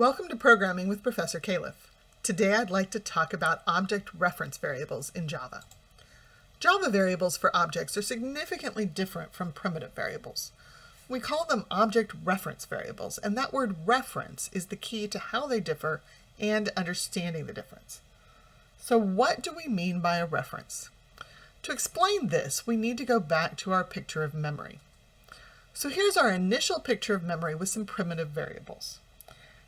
Welcome to Programming with Professor Califf. Today I'd like to talk about object reference variables in Java. Java variables for objects are significantly different from primitive variables. We call them object reference variables, and that word reference is the key to how they differ and understanding the difference. So what do we mean by a reference? To explain this, we need to go back to our picture of memory. So here's our initial picture of memory with some primitive variables.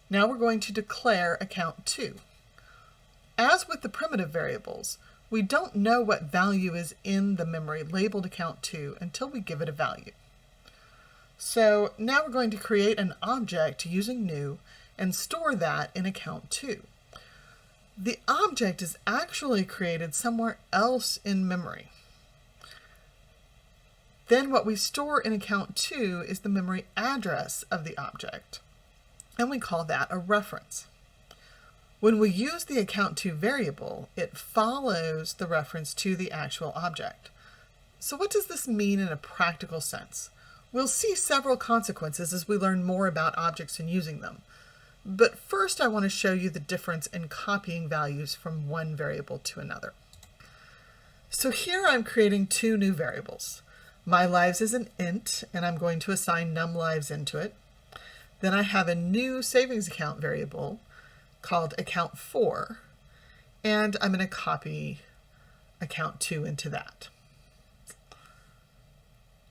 Now we're going to declare account 2. As with the primitive variables, we don't know what value is in the memory labeled account 2 until we give it a value. So now we're going to create an object using new and store that in account 2. The object is actually created somewhere else in memory. Then what we store in account 2 is the memory address of the object, and we call that a reference. When we use the account 2 variable, it follows the reference to the actual object. So what does this mean in a practical sense? We'll see several consequences as we learn more about objects and using them. But first I want to show you the difference in copying values from one variable to another. So here I'm creating two new variables. MyLives is an int, and I'm going to assign numLives into it. Then I have a new savings account variable called account 4, and I'm going to copy account 2 into that.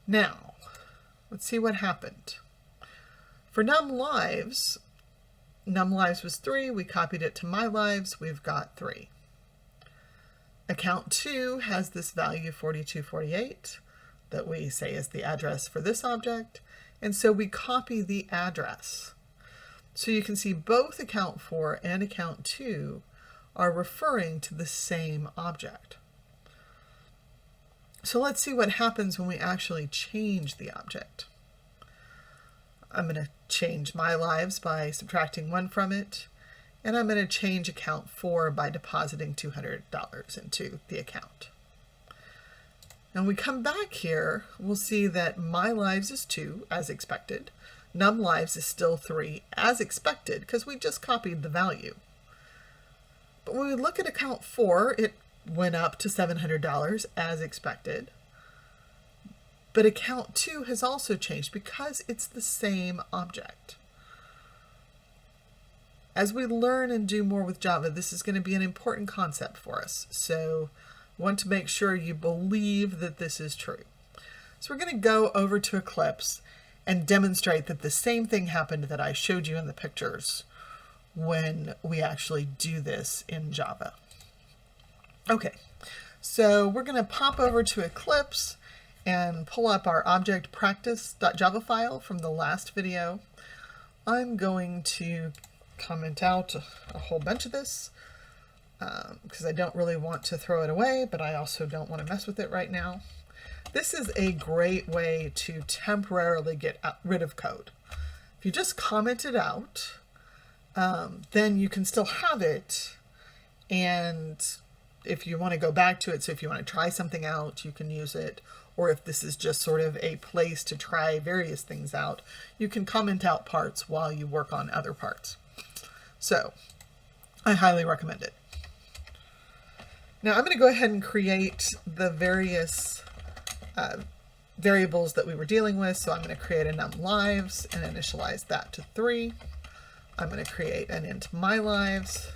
Now, let's see what happened. For numLives was 3, we copied it to MyLives, we've got 3. Account 2 has this value 4248 that we say is the address for this object, and so we copy the address. So you can see both account 4 and account 2 are referring to the same object. So let's see what happens when we actually change the object. I'm going to change MyLives by subtracting 1 from it, and I'm going to change account 4 by depositing $200 into the account. Now we come back here, we'll see that MyLives is 2, as expected. numLives is still 3, as expected, because we just copied the value. But when we look at account 4, it went up to $700, as expected. But account 2 has also changed because it's the same object. As we learn and do more with Java, this is going to be an important concept for us. So want to make sure you believe that this is true. So we're going to go over to Eclipse and demonstrate that the same thing happened that I showed you in the pictures when we actually do this in Java. Okay, so we're going to pop over to Eclipse and pull up our object practice.java file from the last video. I'm going to comment out a whole bunch of this because I don't really want to throw it away, but I also don't want to mess with it right now. This is a great way to temporarily get rid of code. If you just comment it out, then you can still have it, and if you want to go back to it, so if you want to try something out, you can use it, or if this is just sort of a place to try various things out, you can comment out parts while you work on other parts. So I highly recommend it. Now I'm going to go ahead and create the various variables that we were dealing with. So I'm going to create a numLives and initialize that to 3. I'm going to create an int MyLives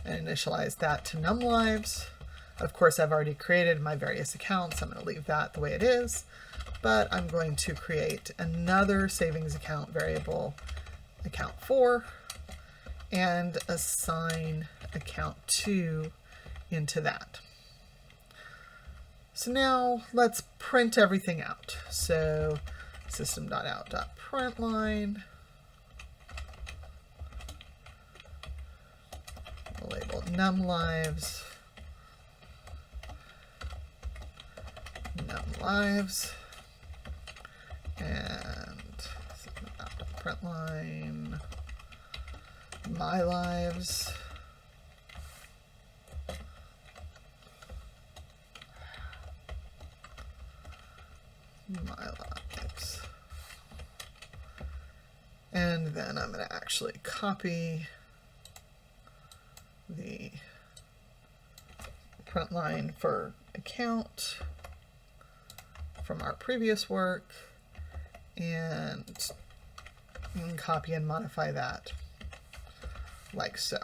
and initialize that to numLives. Of course, I've already created my various accounts. I'm going to leave that the way it is, but I'm going to create another savings account variable, account 4, and assign account 2 into that. So now let's print everything out. So system.out.println, we'll label numLives, and system.out.println, MyLives, MyLives. And then I'm going to actually copy the print line for account from our previous work and copy and modify that like so.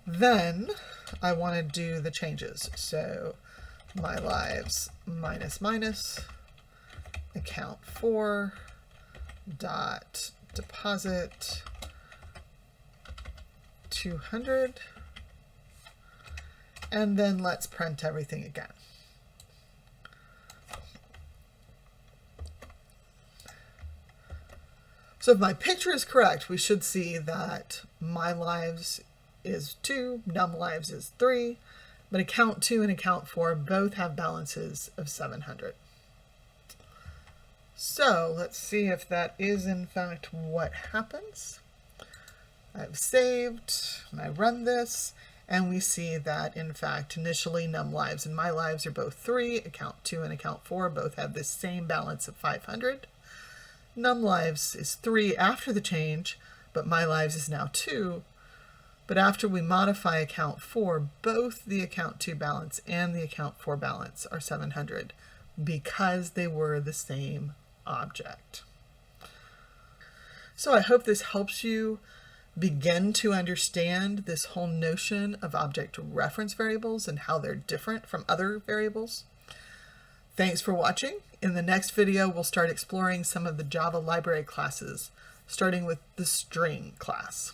Then I want to do the changes. So my lives minus minus account 4 dot deposit 200, and then let's print everything again. So if my picture is correct, we should see that my lives is 2, num lives is 3, but account 2 and account 4 both have balances of 700. So let's see if that is in fact what happens. I've saved and I run this, and we see that in fact initially num lives and my lives are both 3, account 2 and account 4 both have the same balance of 500. Num lives is 3 after the change, but my lives is now 2. But after we modify account 4, both the account 2 balance and the account 4 balance are 700 because they were the same object. So I hope this helps you begin to understand this whole notion of object reference variables and how they're different from other variables. Thanks for watching. In the next video, we'll start exploring some of the Java library classes, starting with the string class.